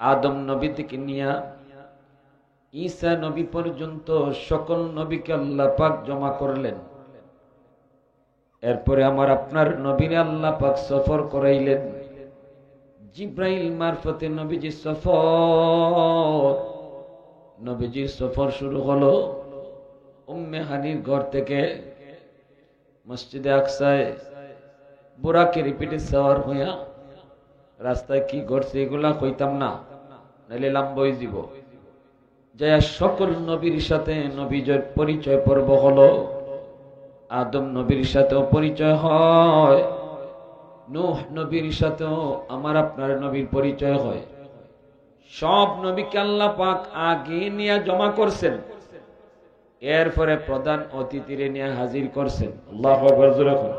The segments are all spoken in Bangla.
আদম নবী থেকে নিয়া ঈসা নবী পর্যন্ত সকল নবীকে আল্লাহ পাক জমা করলেন। এরপরে আমার আপনার নবীরে আল্লাহ পাক সফর করাইলেন। জিব্রাইল মারফতে নবীজির সফর, নবীজির সফর শুরু হলো উম্মে হানির ঘর থেকে মসজিদে আকসায় বুরাকের পিঠে সওয়ার হইয়া রাস্তায় কি ঘটছে এগুলা কইতাম না, নাইলে লাম্বই দিব। যায়া সকল নবীর সাথে নবীজের পরিচয় পর্ব হলো। আদম নবীর সাথেও পরিচয় হয়, নূহ নবীর সাথেও আমার আপনার নবীর পরিচয় হয়। সব নবীকে আল্লাহ পাক আগে নিয়ে জমা করছেন, এরপরে প্রধান অতিথিরে নিয়ে হাজির করছেন। আল্লাহু আকবার জোরে বলুন।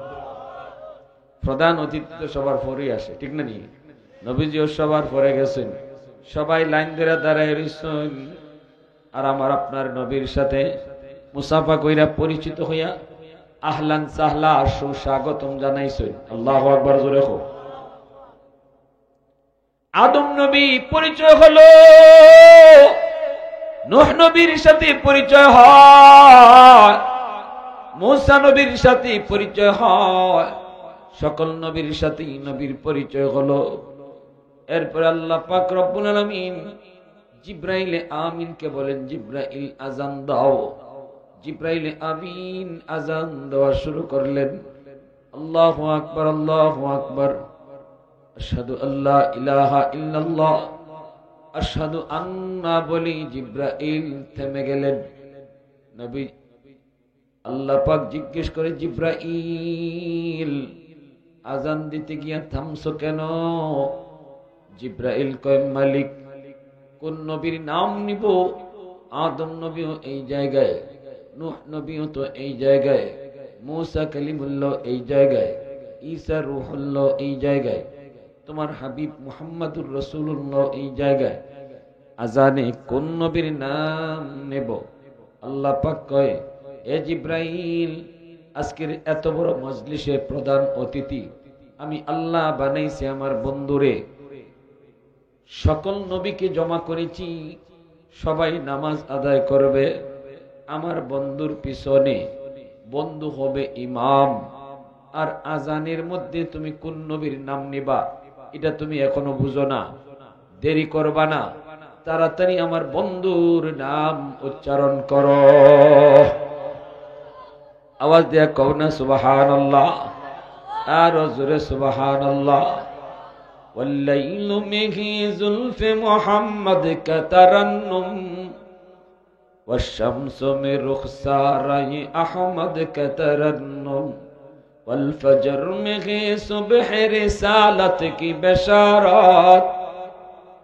প্রধান অতিথি তো সবার পরেই আসে, ঠিক না? নিয়ে নবীজিও সবার পরে গেছেন, সবাই লাইন ধরে দাঁড়ায় রইছেন। আর আমার আপনার নবীর সাথে মুসাফা কইরা পরিচিত হইয়া আহলান সাহলা সুস্বাগতম জানাইছেন। আল্লাহু আকবার জোরে বলুন। আদম নবী পরিচয় হলো, নূহ নবীর সাথে পরিচয় হয়, মূসা নবীর সাথে পরিচয় হয়, সকল নবীর সাথে নবীর পরিচয় হলো। এরপর আল্লাহ পাক রব্বুল আলামিন জিব্রাইলে আমিনকে বলেন, জিব্রাইল আযান দাও। জিব্রাইলে আমিন আযান দেওয়া শুরু করলেন। আল্লাহু আকবার, আল্লাহু আকবার, আশহাদু আল্লা ইলাহা ইল্লাল্লাহ, আশহাদু আন্না বলি জিব্রাইল থেমে গেলেন। নবী আল্লাহ পাক জিজ্ঞেস করে, জিব্রাইল আজান দিতে গিয়া থামছো কেন? জিব্রাইল কয়, মালিক কোন নবীর নাম নিব? আদম নবীও এই জায়গায়, নূহ নবীও তো এই জায়গায়, মূসা কালিমুল্লাহ এই জায়গায়, ঈসা রূহুল্লাহ এই জায়গায়, তোমার হাবিব মুহাম্মাদুর রাসূলুল্লাহ এই জায়গায়। আজানে কোন নবীর নাম নেব? আল্লাহ পাক কয়, এ জিব্রাইল, আজকের এত বড় মজলিসের প্রধান অতিথি আমি আল্লাহ বানাইছি আমার বন্ধুরে। সকল নবীকে জমা করেছি, সবাই নামাজ আদায় করবে, আমার বন্ধুর পিছনে বন্ধু হবে ইমাম। আর আজানের মধ্যে তুমি কোন নবীর নাম নিবা এটা তুমি এখনো বুঝো না, দেরি করবা না, তাড়াতাড়ি আমার বন্ধুর নাম উচ্চারণ করো। আওয়াজ দিয়া কও না সুবহানাল্লাহ, আর জোরে সুবহানাল্লাহ। والليل به زلف محمد كترنم والشمس من رخسار أحمد كترنم والفجر में صبح رسالت की बशारत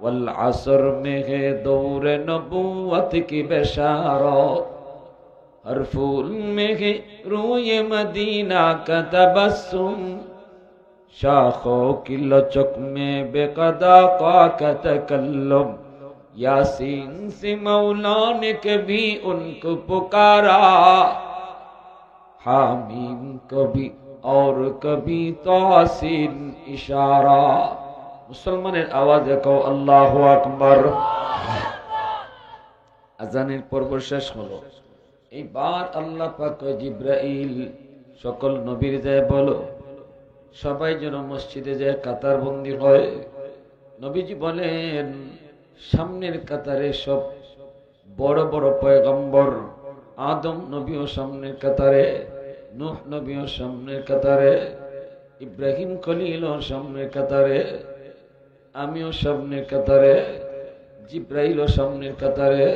والعصر में दौर नबूवत की बशारत हर फूल में रूय मदीना का तबस्सुम शाखों की लचक में बेकदा का तकल्लुम यासीन से मौला ने कभी उनको पुकारा हामीम कभी और कभी तासीन इशारा। मुसलमाনের আওয়াজে কও আল্লাহু আকবার। আজানের পর্ব শেষ হলো। এইবার আল্লাহ পাক জিব্রাইল সকল নবীর যায় বলো সবাই যেন মসজিদে যায় কাতারবন্দি হয়। নবীজি বলেন, সামনের কাতারে সব বড় বড় পয়গম্বর, আদম নবীও সামনের কাতারে, নূহ নবীও সামনের কাতারে, ইব্রাহিম খলিলও সামনের কাতারে, আমিও সামনের কাতারে, জিব্রাইলও সামনের কাতারে।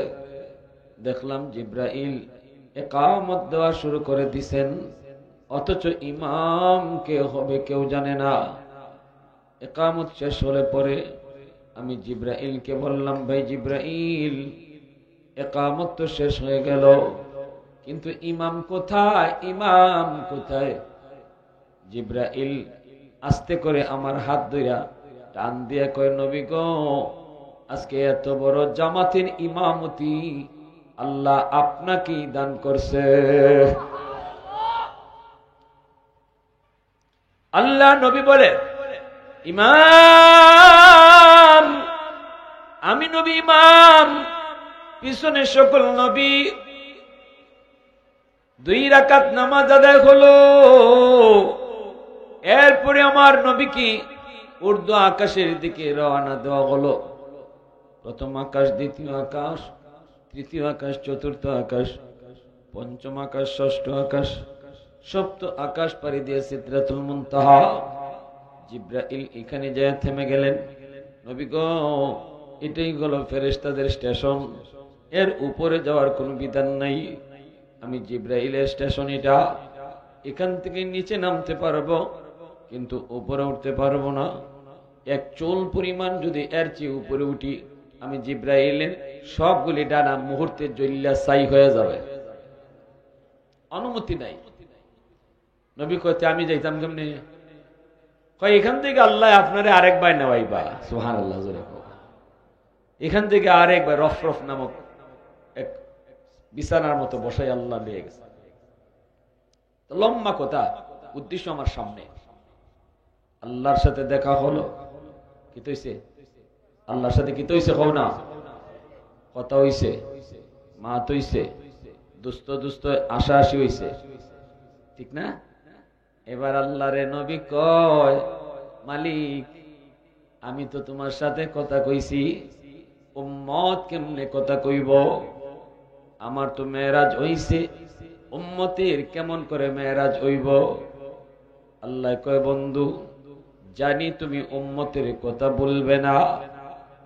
দেখলাম জিব্রাইল ইকামত দেওয়া শুরু করে দিছেন, অথচ ইমাম কে হবে কেউ জানে না। ইকামত শেষ হলে পরে আমি জিব্রাইলকে বললাম, ভাই জিব্রাইল, ইকামত তো শেষ হয়ে গেল, কিন্তু ইমাম কোথায়? ইমাম কোথায়? জিব্রাইল আস্তে করে আমার হাত ধইরা টান দিয়ে কয়, নবী গো, আজকে এত বড় জামাতের ইমামতি আল্লাহ আপনাকেই দান করছে। আল্লাহ নবী বলে, ইমাম আমি নবী ইমাম, পিছনে সকল নবী। 2 রাকাত নামাজ আদায় হলো। এরপরে আমার নবী কি ঊর্ধ্ব আকাশের দিকে রওনা দেওয়া হলো। প্রথম আকাশ, দ্বিতীয় আকাশ, তৃতীয় আকাশ, চতুর্থ আকাশ, পঞ্চম আকাশ, ষষ্ঠ আকাশ, সপ্তম আকাশ পাড়ি দিয়ে সিদরাতুল মুনতাহা। জিবরাইল এখানে যায় থেমে গেলেন। নবী গো, এটাই হলো ফেরেশতাদের স্টেশন, এর উপরে যাওয়ার কোনো বিধান নাই। আমি জিবরাইলের স্টেশন এটা, এখান থেকে নিচে নামতে পারবো কিন্তু উপরে উঠতে পারবো না। এক চুল পরিমাণ যদি এর চেয়ে উপরে উঠি, আমি জিবরাইলের সবগুলি ডানা মুহূর্তে জ্বলিয়া ছাই হয়ে যাবে, অনুমতি নাই। নবী কইতে আমি যাইতাম কেমনে? কয় এখান থেকে আল্লাহ আপনারে আরেকবার নেওয়াইবা। সুবহানাল্লাহ, জোরে কও। এখান থেকে আরেকবার রফরফ নামক এক বিছানার মতো বসাই আল্লাহ নিয়ে গেছে। লম্বা কথা, উদ্দেশ্য আমার সামনে। আল্লাহর সাথে দেখা হলো। কি তৈছে? আল্লাহর সাথে কি তৈছে? কও না। কথা হইছে, মা তৈছে, দুস্ত দুস্ত আশা আসি হইছে, ঠিক না? এবার আল্লাহরে নবী কয়, মালিক আমি তো তোমার সাথে কথা কইছি, উম্মত কেমনে কথা কইব? আমার তো মেরাজ হইছে, উম্মতের কেমন করে মেরাজ হইব? আল্লাহ কয়, বন্ধু জানি তুমি উম্মতের কথা বলবে না,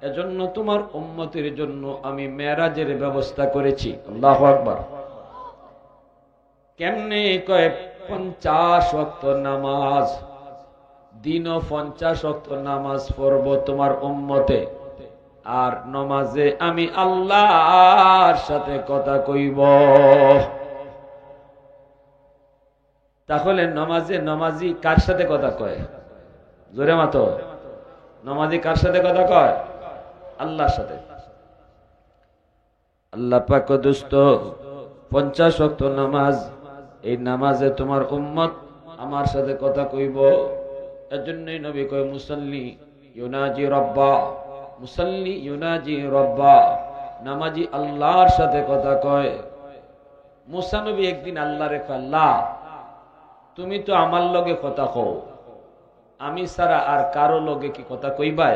এজন্য তোমার উম্মতের জন্য আমি মেরাজের ব্যবস্থা করেছি। আল্লাহু আকবার। কেমনে? কয় 50 ওয়াক্ত নামাজ, দিনও 50 ওয়াক্ত নামাজ পড়ব তোমার উম্মতে, আর নামাজে আমি আল্লাহর সাথে কথা কইব। তাহলে নামাজে নামাজি কার সাথে কথা কয়? জোরে মাতো। নামাজি কার সাথে কথা কয়? আল্লাহর সাথে। আল্লাহ পাক দোস্ত 50 ওয়াক্ত নামাজ, এই নামাজে তোমার উম্মত আমার সাথে কথা কইব। এজন্যই নবী কয়, মুসাল্লি ইউনাজি রব্বা, মুসাল্লি ইউনাজি রব্বা, নামাজি আল্লাহর সাথে কথা কয়। মুসা নবী একদিন আল্লাহরে কয়, আল্লাহ তুমি তো আমার লগে কথা কও, আমি ছাড়া আর কারো লগে কি কথা কইবাই?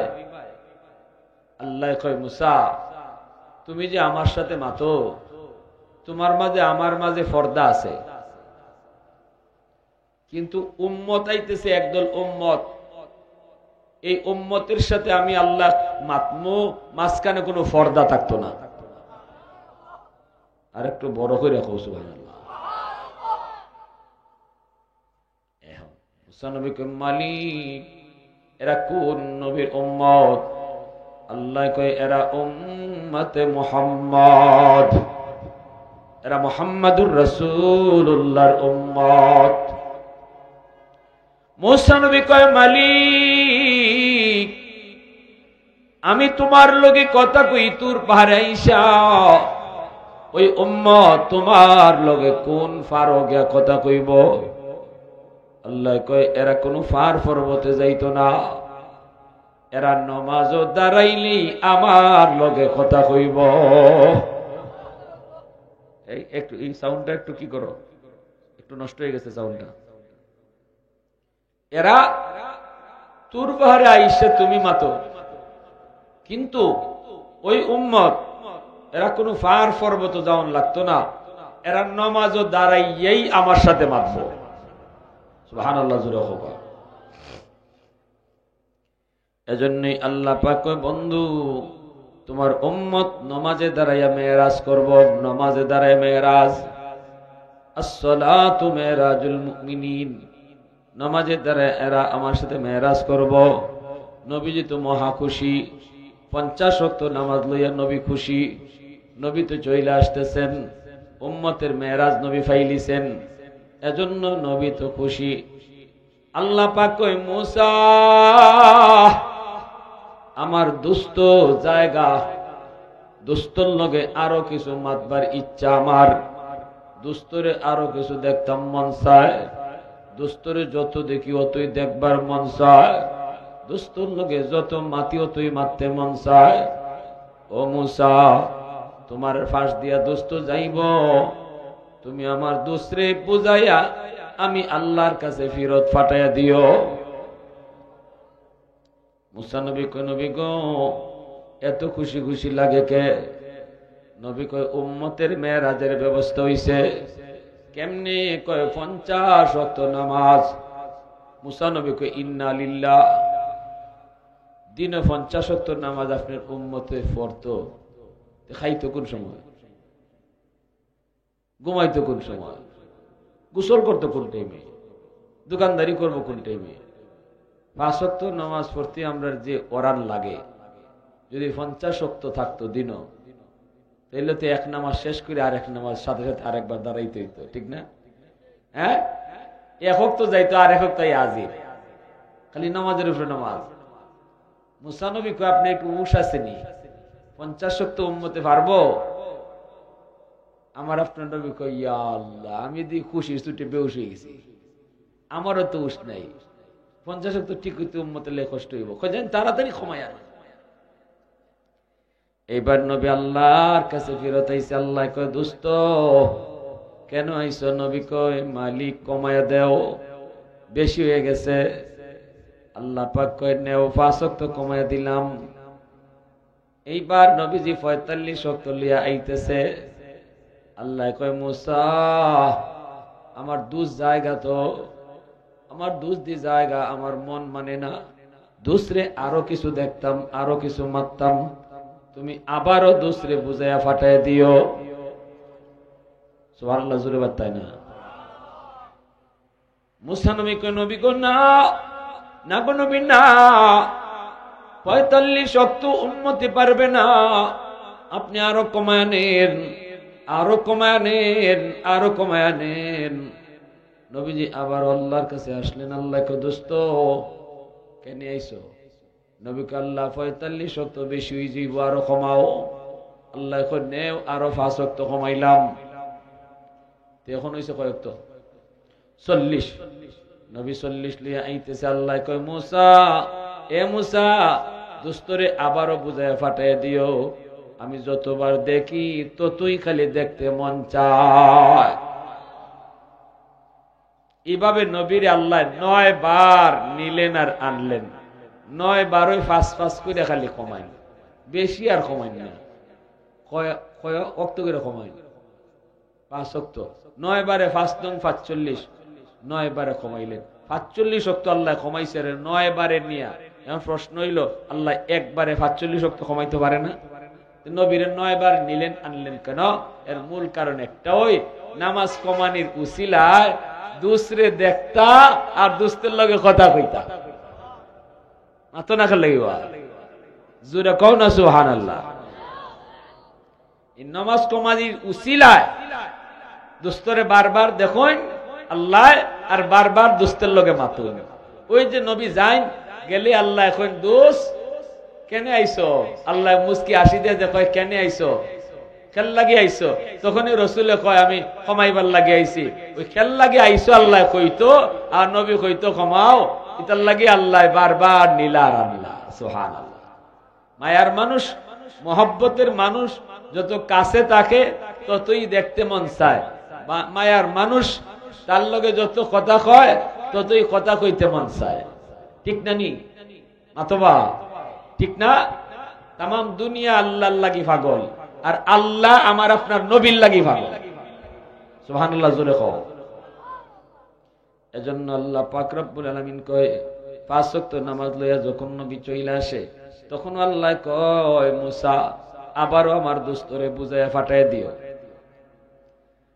আল্লাহ কয়, মুসা তুমি যে আমার সাথে মাতো, তোমার মাঝে আমার মাঝে পর্দা আছে, কিন্তু উম্মত আইতেছে একদল উম্মত, এই উম্মতের সাথে আমি আল্লাহ মাতমু, মাঝখানে কোনো পর্দা থাকতো না। আর একটু বড় করে রাখো সুবহানাল্লাহ। মুসা নবী কয়, মালিক এরা কোন নবীর উম্মত? আল্লাহ কয়, এরা উম্মতে মুহাম্মদ, এরা মুহাম্মাদুর রাসূলুল্লাহর উম্মত। মুসা নবী কয়, মালিক আমি তোমার লগে কথা কই তুর পাহাড়ে আইসা, ওই উম্মত তোমার লগে কোন ফারো গিয়া কথা কইব? আল্লাহ কয়, এরা কোন ফার পর্বতে যাইতো না, এরা নমাজও দাঁড়াইলি আমার লগে কথা কইব। এই একটু এই সাউন্ডটা একটু কি করো, একটু নষ্ট হয়ে গেছে সাউন্ডটা। এরা তুর পাহাড়ে আইসা তুমি মাতো, কিন্তু ওই উম্মত এরা কোন ফার পর্বত যাওয়ান লাগতো না, এরা নমাজও দাঁড়াইয়াই আমার সাথে মাতবো। সুবহানাল্লাহ, জোরে হোক। এজন্যই আল্লাহ পাক কয়, বন্ধু তোমার উম্মত নমাজে দাঁড়াইয়া মেরাজ করব, নমাজে দাঁড়ায় মেরাজ। আসসালাতু মেরাজুল মুমিনিন, নমাজে দাঁড়ায় এরা আমার সাথে মেরাজ করব। নবীজি তো মহা খুশি, 50 ওয়াক্ত নামাজ লইয়া নবী খুশি। নবী তো চলে আসতেছেন, উম্মতের মেরাজ নবী ফাইলিছেন, এজন্য নবী তো খুশি। আল্লাহ পাক কয়, মুসা আমার দুস্থ জায়গা, দুস্থর লগে আরো কিছু মাতবার ইচ্ছা আমার, দুস্থরে আরো কিছু দেখতাম মন চায়, দুস্থরে যত দেখি অতই দেখবার মন চায়, দুস্থর লগে যত মাতি অতই মারতে মন চায়। ও মুসা, তোমার ফাঁস দিয়া দোস্ত যাইব, তুমি আমার দোস্তরে বুঝাইয়া আমি আল্লাহর কাছে ফিরত ফাটাইয়া দিও। মুসা নবী কয়, নবী গো এত খুশি খুশি লাগে কে? নবী কয়, উম্মতের মেরাজের ব্যবস্থা হইছে। কেমনে? কয় 50 ওয়াক্ত নামাজ। মুসা নবী কয়, ইন্না লিল্লাহ। দিনে 50 ওয়াক্ত নামাজ আপনার উম্মতে পড়তো, খাইতো কোন সময়? ঘুমাইতো কোন সময়? গোসল করতো কোন টাইমে? দোকানদারি করবো কোন টাইমে? 5 ওয়াক্ত নামাজ পড়তে আমরা যে ওরান লাগে, যদি 50 ওয়াক্ত থাকতো দিন, তাইলে তো এক নামাজ শেষ করে আর এক নামাজ সাথে সাথে আরেকবার দাঁড়াইতে হইতো, ঠিক না? হ্যাঁ, এক ওয়াক্ত যাইতো আর এক ওয়াক্ত আজিব, খালি নামাজের উপরে নামাজ। মুসা নবী কয়, আপনি একটু উস আসেনি, 50 ওয়াক্ত উম্মতে পারবো? আমার আপনার নবী কয়, ইয়া আল্লাহ, আমি দি খুশির ছুটে বেউস হয়ে গেছি, আমারও তো উস নাই। 50 ওয়াক্ত ঠিক হইতে উম্মতে লে কষ্ট হইব, জানেন তাড়াতাড়ি ক্ষমায় আনা। এইবার নবী আল্লাহর কাছে ফিরত আইছে। আল্লাহ কয়, দোস্ত কেন আইছো? নবী কয়, মালিক কমায়া দেও, বেশি হয়ে গেছে। আল্লাহ পাক কয়, নেও 5 ওয়াক্ত কমায়া দিলাম। এইবার নবীজি 45 ওয়াক্ত লিয়া আইতেছে। আল্লাহ কয়, মুসা আমার দুস জায়গা তো, আমার দুস দি জায়গা, আমার মন মানে না। দুসরে আরো কিছু দেখতাম, আরো কিছু মারতাম, তুমি আবারও দুসরে বুঝাইয়া ফাটাই দিও। সুবহানাল্লাহ, জোরে বাতায় না। মুসা নবী কয়, নবী গো না, না গো নবী না, 45 ওয়াক্ত উম্মতে পারবে না, আপনি আরো কমায় নেন, আরো কমায় নেন, আরো কমায় নেন। নবীজি আবার আল্লাহর কাছে আসলেন। আল্লাহ কয়, দোস্ত কেন আইছো? নবী কয়, আল্লাহ 45 ওয়াক্ত বেশি হয়ে যাইব, আরো কমাও। আল্লাহ কয়, নেও আরো 5 ওয়াক্ত কমাইলাম। এখন হইছে কয় ওয়াক্ত? 40। নবী 40 লিয়া আইতেছে। আল্লাহ কয়, মুসা, এ মুসা, দোস্তরে আবারও বুঝায় ফাটাই দিও, আমি যতবার দেখি ততই খালি দেখতে মন চায়। এইভাবে নবীর আল্লাহ 9 বার নিলেন আর আনলেন। 9 বারই 5 করে খালি কমাইন, বেশি আর কমাইন না। কয় ওয়াক্ত করে কমাইন? 5 ওয়াক্ত। 9 বারে 5 নং 45, 9 বারে কমাইলেন। 45 ওয়াক্ত আল্লাহ কমাইছে রে 9 বারে নিয়া। এখন প্রশ্ন হইল, আল্লাহ একবারে 45 ওয়াক্ত কমাইতে পারে না? নবীরে 9 বার নিলেন আনলেন কেন? এর মূল কারণ একটা, ওই নামাজ কমানির উসিলায় দুসরে দেখতা আর দুস্তের লগে কথা কইতা। মাতো না খেলে জোরে কও না সুবহানাল্লাহ। এই নামাজ কমানির উসিলায় দুস্তরে বারবার দেখুন আল্লাহ, আর বারবার দুস্তের লগে মাতুন। ওই যে নবী যাইন গেলে আল্লাহ এখন দোষ কেন আইসো? আল্লাহ মুস্কি আসি দিয়ে যে কয়, কেন আইসো? খেল লাগি আইসো? তখনই রসুলে কয়, আমি ক্ষমাইবার লাগি আইছি। ওই খেল লাগি আইসো আল্লাহ কইতো, আর নবী কইতো ক্ষমাও, ইতার লাগি আল্লাহ বারবার নীলার আল্লাহ। সুবহানাল্লাহ। মায়ার মানুষ, মহব্বতের মানুষ যত কাছে থাকে ততই দেখতে মন চায়। মায়ার মানুষ তার লগে যত কথা কয় ততই কথা কইতে মন চায়, ঠিক না? নি মাতবা ঠিক না? তাম দুনিয়া আল্লাহর লাগি পাগল, আর আল্লাহ আমার আপনার নবীর লাগি পাগল। সুবহানাল্লাহ, জোরে কও। এজন্য আল্লাহ পাক রব্বুল আলামিন কয়, 5 ওয়াক্ত নামাজ লইয়া যখন নবী চইলা আসে, তখন আল্লাহ কয়, মুসা আবারও আমার দোস্তরে বুঝাইয়া ফাটাই দিও।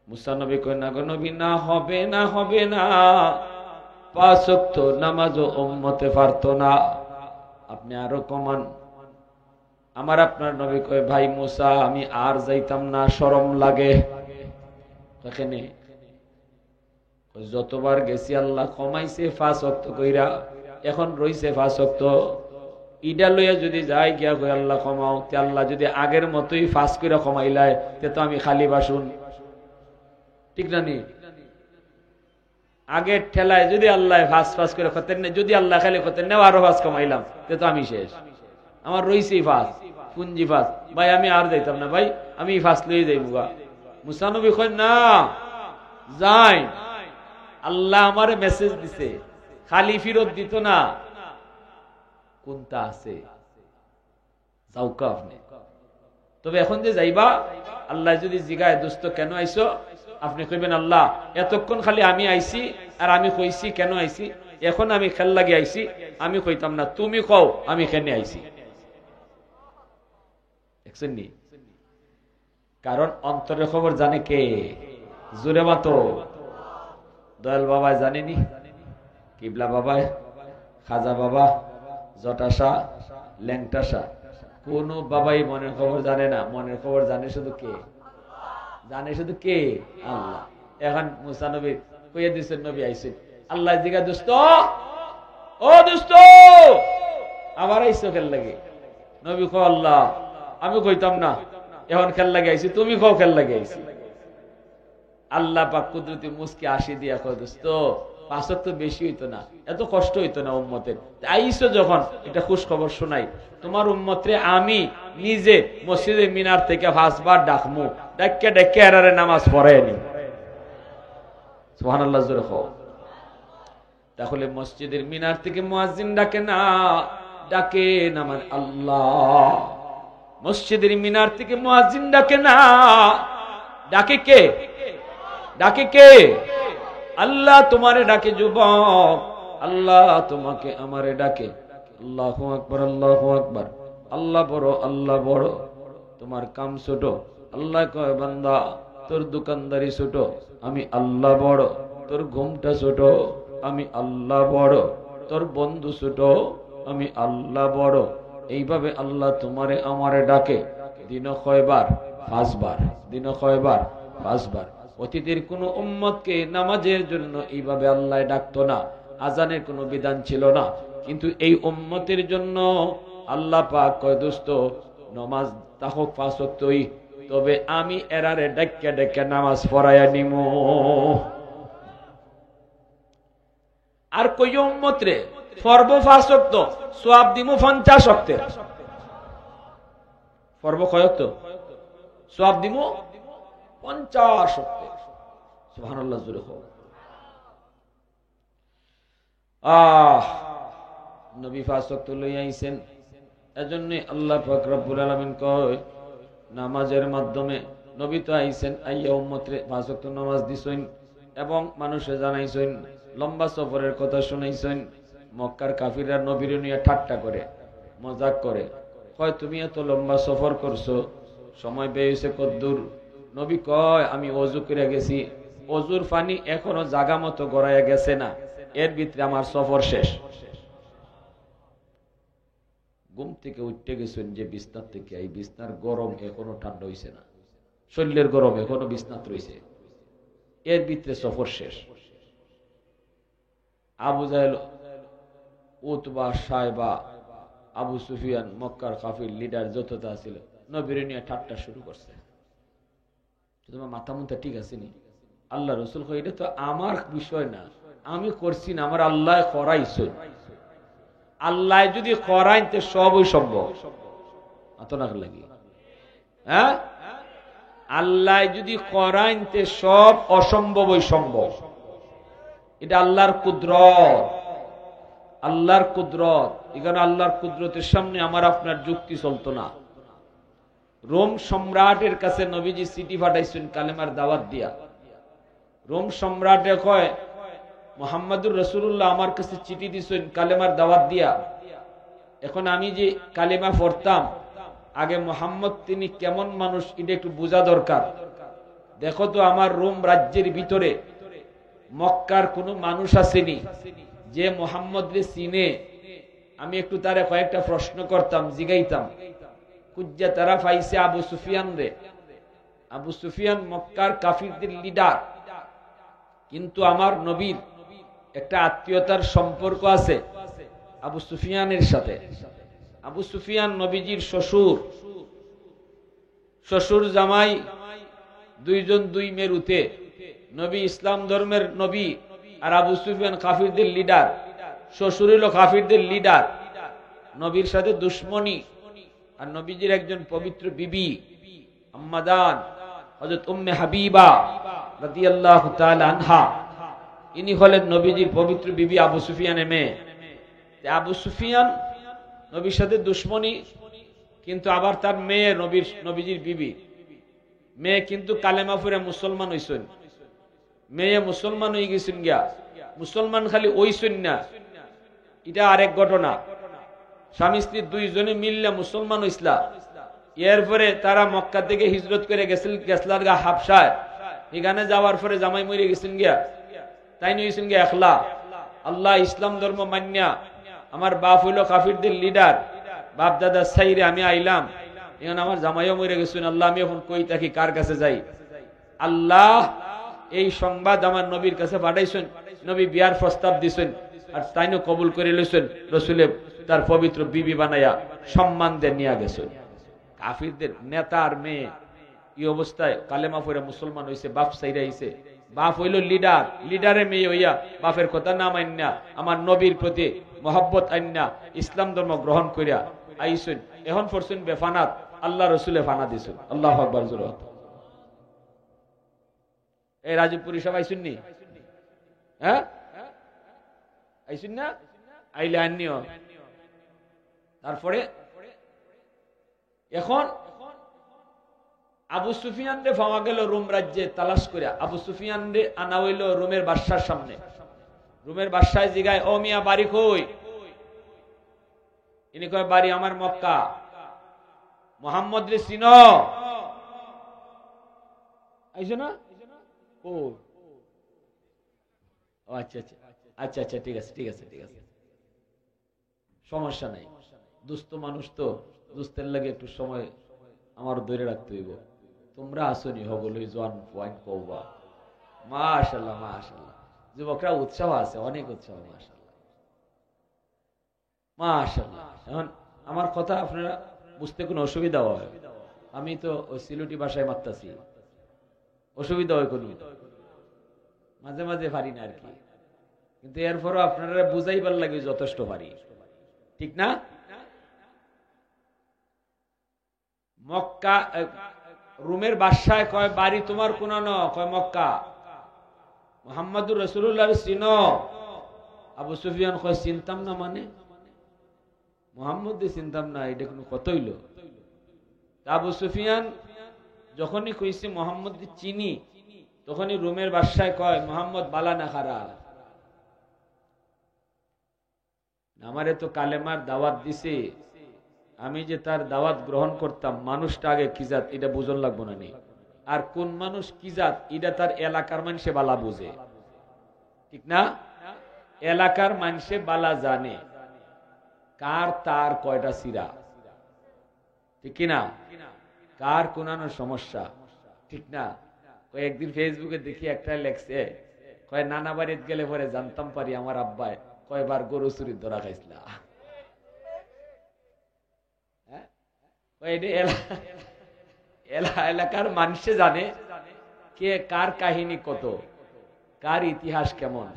মুসা নবী কয়, না গো নবী, না হবে না, হবে না, 5 ওয়াক্ত নামাজও উম্মতে পারতো না, আপনি আরো কমান। আমার আপনার নবী কয়, ভাই মুসা আমি আর যাইতাম না, শরম লাগে। এখানে যতবার গেছি আল্লাহ কমাইছে 5 ওয়াক্ত কইরা, এখন রইছে 5 ওয়াক্ত। ইডা লইয়া যদি যাই গিয়া কই আল্লাহ কমাও, তে আল্লাহ যদি আগের মতোই 5 কইরা কমাইলায়, তে তো আমি খালি বাসুন, ঠিক না? নি আগের ঠেলায় যদি আল্লাহ 5 করে করতেন, যদি আল্লাহ খালি করতেন নেও আরো 5 কমাইলাম, তে তো আমি শেষ, আমার রইছেই 5। পুঞ্জি ফাঁস, ভাই আমি আর যাইতাম না, ভাই আমি ফাঁস লই যাই মুগা। মুসা নবী কয় না যাই, আল্লাহ আমারে মেসেজ দিছে, খালি ফিরত দিত না, কোনটা আছে যাওকা আপনি। তবে এখন যে যাইবা, আল্লাহ যদি জিগায় দোস্ত কেন আইছো, আপনি কইবেন আল্লাহ এতক্ষণ খালি আমি আইছি আর আমি কইছি কেন আইছি, এখন আমি খেল লাগি আইছি, আমি কইতাম না, তুমি কও আমি কেনে আইছি। দেখছেন নি? কারণ অন্তরের খবর জানে কে? জোরে মাতো দয়াল বাবা জানেনি, কিবলা বাবা, খাজা বাবা, জটাশা, ল্যাংটাশা, কোন বাবাই মনের খবর জানে না। মনের খবর জানে শুধু কে? জানে শুধু কে? আল্লাহ। এখন মুসা নবী কইয়া দিচ্ছেন, নবী আইসেন, আল্লাহ জিগা দোস্ত, ও দোস্ত আমার আইসো খেল লাগে? নবী কো আল্লাহ আমি কইতাম না, এখন খেল লাগে আইসি, তুমি কও খেল লাগে আইসি। আল্লাহ পাক কুদরতি মুস্কি আসি দিয়া কয় দোস্ত 5 ওয়াক্ত বেশি হইতো না, এত কষ্ট হইতো না উম্মতের, আইসো যখন এটা খুশ খবর শোনাই, তোমার উম্মতরে আমি নিজে মসজিদে মিনার থেকে 5 বার ডাকমু, ডাক্কে ডাক্কে এরারে নামাজ পড়ায় নি। সুবহানাল্লাহ জোরে কও। তাহলে মসজিদের মিনার থেকে মুয়াজ্জিন ডাকে না, ডাকে আমার আল্লাহ। মসজিদের মিনার থেকে মুয়াজ্জিন ডাকে না, ডাকে কে? ডাকে কে? আল্লাহ তোমারে ডাকে যুবক, আল্লাহ তোমাকে আমারে ডাকে। আল্লাহু আকবার, আল্লাহু আকবার, আল্লাহ বড়, আল্লাহ বড়, তোমার কাম ছোট। আল্লাহ কয় বান্দা তোর দোকানদারি ছোট, আমি আল্লাহ বড়। তোর ঘুমটা ছোট, আমি আল্লাহ বড়। তোর বন্ধু ছোট, আমি আল্লাহ বড়। এইভাবে আল্লাহ তোমারে আমারে ডাকে। দিন কয়বার? 5 বার। দিন কয়বার? 5 বার। অতীতের কোন উম্মতকে নামাজের জন্য এইভাবে আল্লাহ ডাকতো না, আজানের কোনো বিধান ছিল না, কিন্তু এই উম্মতের জন্য আল্লাহ পাক কয় দোস্ত নামাজ তাহক 5 ওয়াক্তই, তবে আমি এরারে ডাক্কে ডাক্কে নামাজ পড়াইয়া নিমু। আর কই উম্মত রে ফরব 5 ওয়াক্ত, সওয়াব দিমু 50 ওয়াক্তের। ফরব কয় ওয়াক্ত? সওয়াব দিমু 50 ওয়াক্তের। সুবহানাল্লাহ জোরে কও। নবী 5 ওয়াক্ত লই আইছেন, এজন্য আল্লাহ পাক রব্বুল আলামিন কয় নামাজের মাধ্যমে নবী তো আইছেন, আইয়া উম্মতরে 5 ওয়াক্ত নামাজ দিছেন এবং মানুষে জানাইছেন, লম্বা সফরের কথা শুনাইছেন। মক্কার কাফিররা নবীর নিয়ে ঠাট্টা করে, মজাক করে, কয় তুমি এত লম্বা সফর করছো, সময় ব্যয় হইছে কদ্দুর? নবী কয় আমি ওযু করে গেছি, ওযুর পানি এখনো জায়গা মতো গড়াইয়া গেছে না, এর ভিতরে আমার সফর শেষ। ঘুম থেকে উঠতে গেছেন যে বিছনার থেকে, এই বিছনার গরম এখনো ঠান্ডা হইছে না, শরীরের গরম এখনো বিছনাত রইছে, এর ভিতরে সফর শেষ। আবু জাহেল, উতবা, সাইবা, আবু সুফিয়ান, মক্কার কাফির লিডার যতটা ছিল, নবীর নিয়ে ঠাট্টা শুরু করছে। তোমার মাথা মুথা ঠিক আছে নি? আল্লাহ রসুল কয় এটা তো আমার বিষয় না, আমি করছি না, আমার আল্লাহ করাইছে। আল্লাহ যদি করাইতে সবই সম্ভব, আতনাক লাগি, হ্যাঁ, আল্লাহ যদি করাইতে সব অসম্ভবই সম্ভব। এটা আল্লাহর কুদরত, আল্লাহর কুদরত। এখানে আল্লাহর কুদরতের সামনে আমার আপনার যুক্তি চলতো না। রোম সম্রাটের কাছে নবীজি চিঠি পাঠাইছেন কালেমার দাওয়াত দিয়া। রোম সম্রাটে কয় মুহাম্মদুর রাসূলুল্লাহ আমার কাছে চিঠি দিছেন কালেমার দাওয়াত দিয়া। এখন আমি যে কালেমা পড়তাম, আগে মুহাম্মদ তিনি কেমন মানুষ এটা একটু বোঝা দরকার। দেখো তো আমার রোম রাজ্যের ভিতরে মক্কার কোনো মানুষ আসেনি যে মুহাম্মদ রে চিনে। আমি একটু তারে কয়েকটা প্রশ্ন করতাম, জিগাইতাম। কুজ্জা তারা পাইছে আবু সুফিয়ান রে। আবু সুফিয়ান মক্কার কাফিরদের লিডার, কিন্তু আমার নবীর একটা আত্মীয়তার সম্পর্ক আছে আবু সুফিয়ানের সাথে। আবু সুফিয়ান নবীজির শ্বশুর, শ্বশুর জামাই দুইজন দুই মেরুতে। নবী ইসলাম ধর্মের নবী, আর আবু সুফিয়ান কাফিরদের লিডার। শ্বশুর হলো কাফিরদের লিডার, নবীর সাথে দুশ্মনী। আর নবীজির একজন পবিত্র বিবি আম্মা জান হযরত উম্মে হাবিবা রাদিয়াল্লাহু তাআলা আনহা, ইনি হলেন নবীজির পবিত্র বিবি আবু সুফিয়ানের মেয়ে। আবু সুফিয়ান নবীর সাথে দুশ্মনী, কিন্তু আবার তার মেয়ে নবীজির বিবি। মেয়ে কিন্তু কালেমা পড়ে মুসলমান হইছেন, মেয়ে মুসলমান হয়ে গেছেন গিয়া। মুসলমান খালি হইছেন না, এটা আরেক ঘটনা। স্বামী স্ত্রী দুইজনে মিললে মুসলমান হইসলা। এরপরে তারা মক্কা থেকে হিজরত করে গেছলার গা হাবশায়। এখানে যাওয়ার পরে জামাই মরে গেছেন গিয়া, তাই নিয়েছেন গিয়া একলা। আল্লাহ ইসলাম ধর্ম মান্যা, আমার বাপ হইল কাফিরদের লিডার, বাপ দাদা সাইরে আমি আইলাম, এখন আমার জামাইও মরে গেছেন। আল্লাহ আমি এখন কই থাকি, কার কাছে যাই? আল্লাহ এই সংবাদ আমার নবীর কাছে পাঠাইছেন। নবী বিয়ার প্রস্তাব দিছেন, আর তাইনো কবুল করে লইছেন। রসুলে তার পবিত্র বিবি বানাইয়া সম্মান দিয়ে নিয়ে গেছেন। কাফিরদের নেতা আর মেয়ে এই অবস্থায় কালেমা পড়ে মুসলমান হইছে, বাপ সাইরা হইছে। বাপ হইল লিডার, লিডারের মেয়ে হইয়া বাপের কথা না মান্যা আমার নবীর প্রতি মহব্বত আন্যা ইসলাম ধর্ম গ্রহণ করিয়া আইছেন। এখন পড়ছেন বেফানাত, আল্লাহ রসুলে ফানা দিছেন। আল্লাহু আকবার জোরে। এই রাজপুরি সব আইসুন নি? হ্যাঁ আইসুন না? আইলে আনিও। তারপরে এখন আবু সুফিয়ান রে পাওয়া গেল রোম রাজ্যে তালাশ করে। আবু সুফিয়ান রে আনা হইল রোমের বাদশার সামনে। রোমের বাদশায় জিগায়, ও মিয়া বাড়ি কই? ইনি কয়, বাড়ি আমার মক্কা। মোহাম্মদ রে চিনো? আইসো না? ও আচ্ছা আচ্ছা আচ্ছা আচ্ছা, ঠিক আছে ঠিক আছে ঠিক আছে, সমস্যা নাই। দুস্থ মানুষ তো, দুস্থের লাগে একটু সময় আমার ধরে রাখতে হইব। তোমরা আসনি হবলই জোয়ান পয়েন্ট কওবা। মাশাআল্লাহ মাশাআল্লাহ, যুবকরা উৎসাহ আছে, অনেক উৎসাহ। মাশাআল্লাহ মাশাআল্লাহ। এখন আমার কথা আপনারা বুঝতে কোনো অসুবিধা হয়? আমি তো ওই সিলেটি ভাষায় মারতাছি, অসুবিধা হয় কোনো? মাঝে মাঝে পারি না আর কি, কিন্তু এরপরও আপনারা বুঝাইবার লাগে যথেষ্ট পারি, ঠিক না? মক্কা রোমের বাদশায় কয়, বাড়ি তোমার কোন ন? কয় মক্কা। মুহাম্মদুর রাসূলুল্লাহ চিনো? আবু সুফিয়ান কয়, চিনতাম না মানে? মুহাম্মদ চিনতাম না, এটা কোনো কথা হইল? আবু সুফিয়ান যখনই কইছে মুহাম্মদ চিনি, তখনই রোমের বাদশায় কয়, মুহাম্মদ বালা না খারাপ? আমারে তো কালেমার দাওয়াত দিছে, আমি যে তার দাওয়াত গ্রহণ করতাম, মানুষটা আগে কি জাত এটা বুঝন লাগবো না নি? আর কোন মানুষ কি জাত এটা তার এলাকার মানুষে বালা বুঝে, ঠিক না? এলাকার মানুষে বালা জানে কার তার কয়টা সিরা, ঠিক কিনা? কার কোনানো সমস্যা, ঠিক না? একদিন ফেসবুকে দেখি একটা লেখছে, কয় নানা বাড়িতে গেলে পরে জানতাম পারি আমার আব্বায় কয়বার গরু চুরির ধরা খাইছিল। এলাকার মানুষে জানে কে কার কাহিনী কত, কার ইতিহাস কেমন।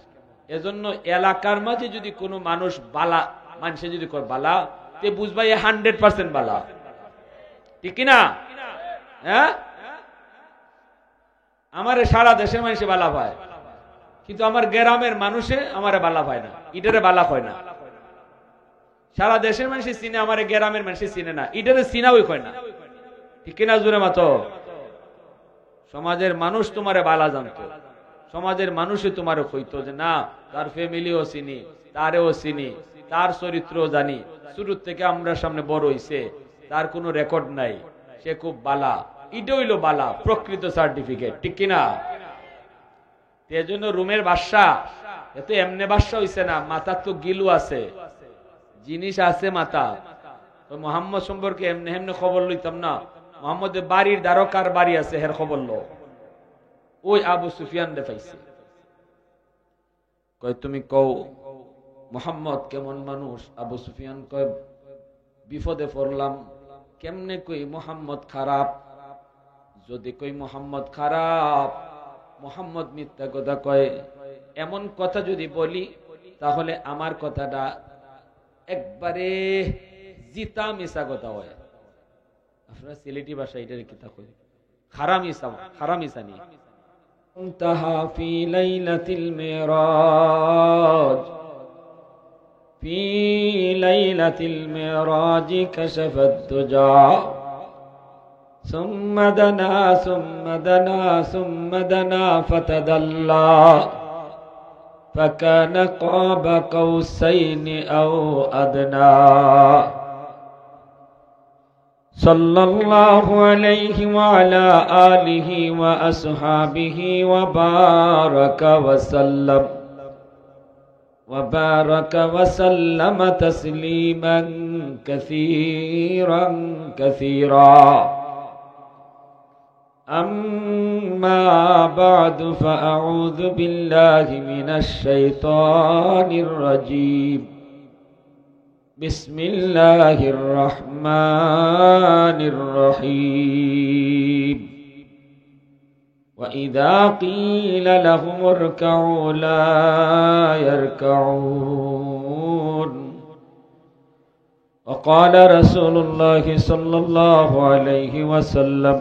এজন্য এলাকার মাঝে যদি কোনো মানুষ বালা, মানুষে যদি কয় বালা, তে বুঝবাই 100% বালা, ঠিক কিনা? হ্যাঁ, আমারে সারা দেশের মানুষে বালা পায়, কিন্তু আমার গ্রামের মানুষে আমারে বালা পায় না, ইটারে বালা হয় না। সারা দেশের মানুষে চিনে, আমার গ্রামের মানুষে চিনে না, ইটারে চিনাওই হয় না, ঠিক কিনা? জোরে মাতো। সমাজের মানুষ তোমারে বালা জানতো, সমাজের মানুষই তোমারে কইতো যে না, তার ফ্যামিলিও চিনি, তারেও চিনি, তার চরিত্র জানি, শুরু থেকে আমরা সামনে বড় হইছে, তার কোনো রেকর্ড নাই, সে খুব বালা। এটা হইল বালা, প্রকৃত সার্টিফিকেট, ঠিক কিনা? এই জন্য রোমের বাদশা এত এমনি বাদশা হইছে না, মাথার তো গিলু আছে, জিনিস আছে মাথা। মোহাম্মদ সম্পর্কে এমনি এমনি খবর লইতাম না, মোহাম্মদের বাড়ির দ্বারকার বাড়ি আছে, হের খবর লো। ওই আবু সুফিয়ান দেখাইছে, কয় তুমি কও মোহাম্মদ কেমন মানুষ? আবু সুফিয়ান কয়, বিপদে পড়লাম, কেমনে কই মোহাম্মদ খারাপ? যদি কই মোহাম্মদ খারাপ, মোহাম্মদ মিথ্যা কথা কয়, এমন কথা যদি বলি, তাহলে আমার কথাটা একবারে জিতা মিশা কথা হয়। আপনারা সিলেটি ভাষা এটার কিতা কই হারামিসানি انتهى في ليلة المعراج في ليلة المعراج كشف الدجى ثم دنا ثم دنا ثم دنا فتدلى فكان قاب قوسين أو أدنى صلى الله عليه وعلى آله وأصحابه وبارك وسلم تسليما كثيرا كثيرا أما بعد فأعوذ بالله من الشيطان الرجيم بسم الله الرحمن الرحيم وإذا قيل لهم اركعوا لا يركعون وقال رسول الله صلى الله عليه وسلم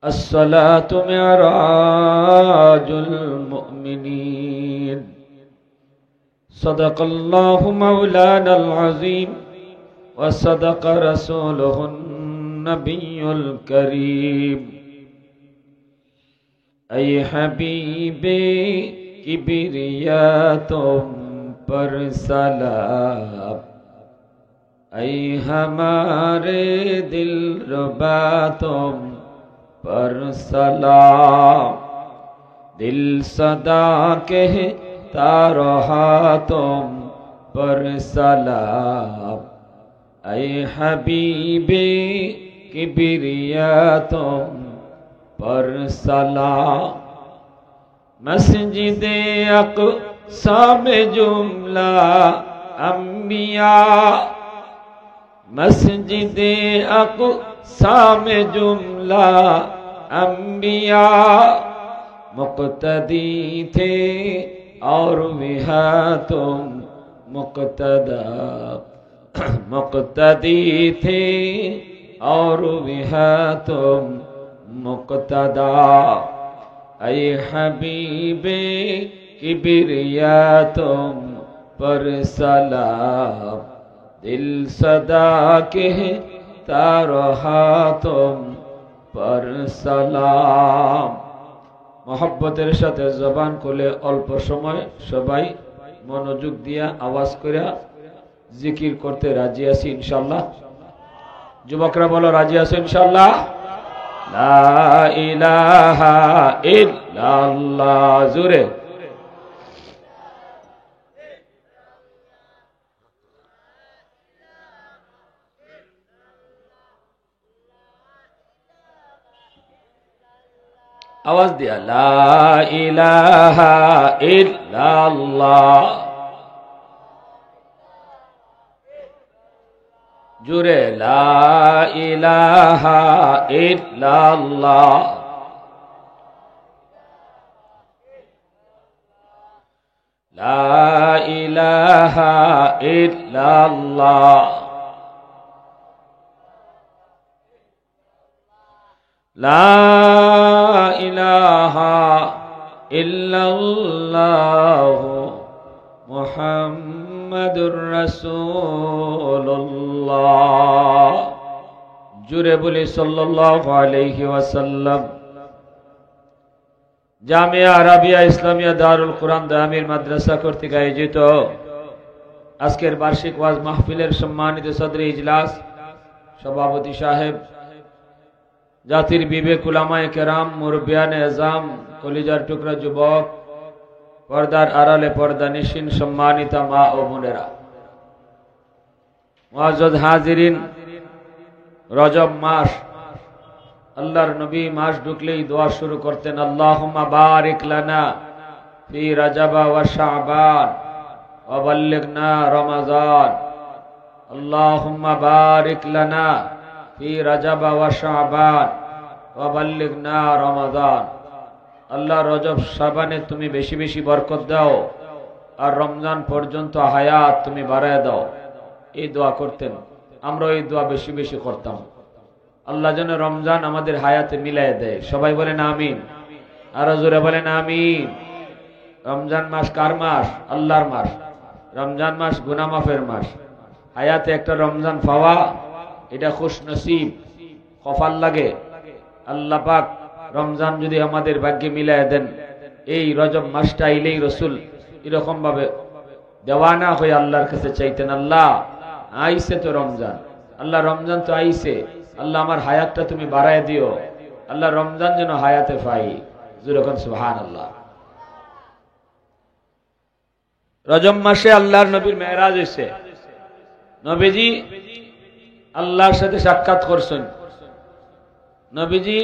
الصلاة معراج المؤمنين صدق الله مولانا العظيم وصدق رسوله النبي الكريم أي حبيبي किबरिया तुम पर सलाम ऐ हमारे दिल रुबा तुम पर सलाम दिल सदा कहता रहा तुम पर सलाम ऐ हबीबे किबरिया तुम पर सलाम मस्जिदे अक़सा में जुमला अंबिया मस्जिदे अक़सा में जुमला अंबिया मुक़्तदी थे और विहा तुम मुक़्तदा मुक़्तदी थे और विहा तुम मुक़्तदा ऐ हबीबे किबरिया तुम पर सलाम दिल सदा कहता रहा तुम पर सलाम। मोहब्बतेर साथे जबान खुले अल्प समय सबाई मनोयोग दिया आवाज करिया जिकिर करते राजी आছি ইনশাআল্লাহ। যুবকরা বলো রাজি আছো ইনশাআল্লাহ। লা ইলাহা ইল্লাল্লাহ জোরে आवाज दिया ला इलाहा इल्लल्लाह जुरे ला इलाहा इल्लल्लाह ला इलाहा इल्लल्लाह ला इलाहा इल्लल्लाह मुहम्मदुर रसूलुल्लाह जुरे बोले सल्लल्लाहु अलैहि वसल्लम। জামিয়া আরাবিয়া ইসলামিয়া দারুল কুরআন দামির মাদ্রাসা কর্তৃক আয়োজিত আজকের বার্ষিক ওয়াজ মাহফিলের সম্মানিত সদরে ইজলাস সভাপতি সাহেব জাতির বিবেক উলামায়ে কেরাম মুরব্বিয়ানে আজম কলিজার টুকরা যুবক পর্দার আড়ালে পর্দা নিশিন সম্মানিতা মা ও বোনেরা মুআজ্জাজ হাজিরিন রজব মাস আল্লাহর নবী মাস ঢুকলেই দোয়া শুরু করতেন আল্লাহুম্মা বারিক লানা ফি রজব ওয়া শাবান ওয়া বাল্লিগনা রমাজান আল্লাহুম্মা বারিক লানা ফি রজব ওয়া শাবান ওয়া বাল্লিগনা রমাজান। আল্লাহ রজব শাবানে তুমি বেশি বেশি বরকত দাও আর রমজান পর্যন্ত হায়াত তুমি বাড়ায় দাও এই দোয়া করতেন। আমরা ওই দোয়া বেশি বেশি করতাম। আল্লাহ যেন রমজান আমাদের হায়াতে মিলাই দেয়। সবাই বলেন আমিন, আরো জোরে বলেন আমিন। রমজান মাস কার মাস? আল্লাহর মাস। রমজান মাস গুনাহ মাফের মাস। হায়াতে একটা রমজান পাওয়া এটা খুশনসিব, কপাল লাগে। আল্লাহ পাক রমজান যদি আমাদের ভাগ্যে মিলাই দেন, এই রজব মাসটা আইলেই রসুল এরকম ভাবে দেওয়ানা হয়ে আল্লাহর কাছে চাইতেন, আল্লাহ আইছে তো রমজান, আল্লাহ রমজান তো আইছে, আল্লাহ আমার হায়াতটা তুমি বাড়ায় দিও, আল্লাহ রমজান যেন হায়াতে পাই। যেরকম সুবহানাল্লাহ। রজব মাসে আল্লাহর নবীর মেরাজ হয়েছে। নবীজি আল্লাহর সাথে সাক্ষাৎ করছেন। নবীজি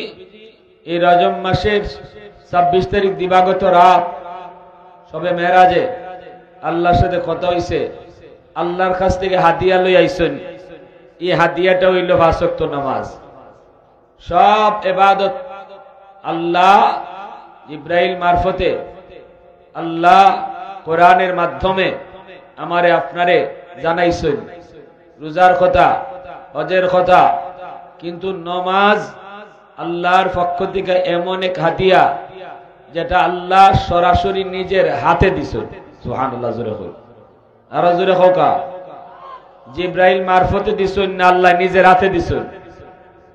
এই রজব মাসের 26 তারিখ দিবাগত রাত সবে মেরাজে আল্লাহর সাথে কথা হইছে। আল্লাহর কাছ থেকে হাদিয়া লই আইছেন। এই হাদিয়াটা হইল 5 ওয়াক্ত নামাজ। সব ইবাদত আল্লাহ জিব্রাইল মারফতে, আল্লাহ কোরআনের মাধ্যমে আমারে আপনারে জানাইছেন রোজার কথা, হজের কথা। কিন্তু নামাজ আল্লাহর পক্ষ থেকে এমন এক হাদিয়া যেটা আল্লাহ সরাসরি নিজের হাতে দিছেন। সুবহানাল্লাহ, জোরে কই, আরো জোরে হোকা। জিব্রাইল মারফতে দিছেন না আল্লাহ নিজের হাতে দিছেন?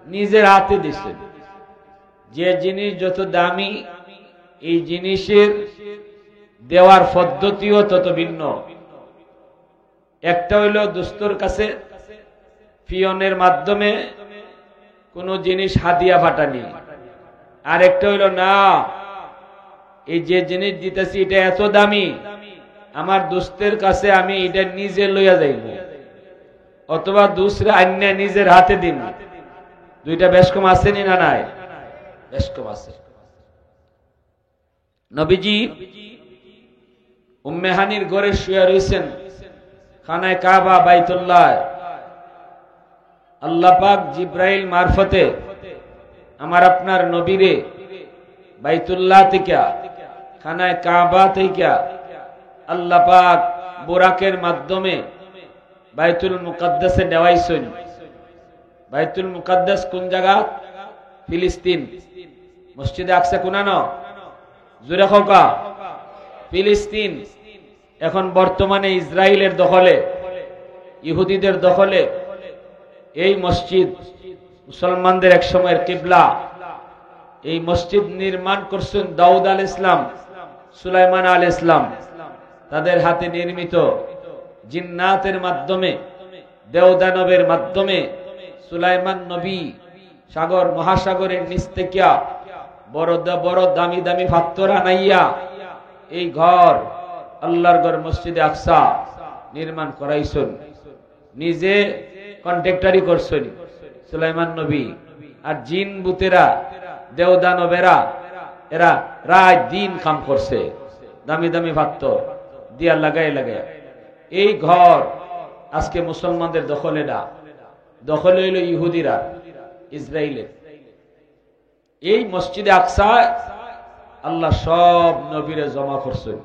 নিজের হাতে দিছেন। যে জিনিস যত দামি, এই জিনিসের দেওয়ার পদ্ধতিও তত ভিন্ন। একটা হইল দোস্তর কাছে পিয়নের মাধ্যমে কোন জিনিস হাদিয়া পাঠানি, আর একটা হইল না, এই যে জিনিস দিতেছি এটা এত দামি, আমার দোস্তের কাছে আমি এটা নিজে লইয়া যাইব, অথবা দুসরা আন্যা নিজের হাতে দিন। দুইটা বেশ কম আছে না? নাই, বেশ কম আছে। নবীজি উম্মে হানির ঘরে শুয়ে রয়েছেন, খানায় কাবা বাইতুল্লাহ। আল্লাহ পাক জিব্রাইল মারফতে আমার আপনার নবীরে বাইতুল্লাহ থেকে, খানায় কাবা থেকে আল্লাহ পাক বুরাকের মাধ্যমে বাইতুল মুকাদ্দাসে নেওয়াইছেন। বাইতুল মুকাদ্দাস কোন জায়গা? ফিলিস্তিন। মসজিদে আকসা কোনানো? জোরে খোকা, ফিলিস্তিন। এখন বর্তমানে ইসরায়েলের দখলে, ইহুদিদের দখলে এই মসজিদ। মুসলমানদের এক সময়ের কিবলা। এই মসজিদ নির্মাণ করছেন দাউদ আলাইহিস সালাম, সুলাইমান আলাইহিস সালাম। তাদের হাতে নির্মিত, জিন্নাতের মাধ্যমে, দেওদানবের মাধ্যমে সুলাইমান নবী সাগর মহাসাগরের নিচ থেকে বড় বড় দামি দামি পাথর আনাইয়া এই ঘর, আল্লাহর ঘর মসজিদে আকসা নির্মাণ করাইছেন। নিজে কন্ট্রাক্টরি করছেন সুলাইমান নবী। আর জিন বুতেরা, দেওদানবেরা, এরা রাত দিন কাম করছে, দামি দামি পাথর দিয়া লাগাই লাগাই। এই ঘর আজকে মুসলমানদের দখলে না, দখলে হইল ইহুদিরা, ইসরায়েলের। এই মসজিদে আকসা আল্লাহ সব নবীরে জমা করছেন।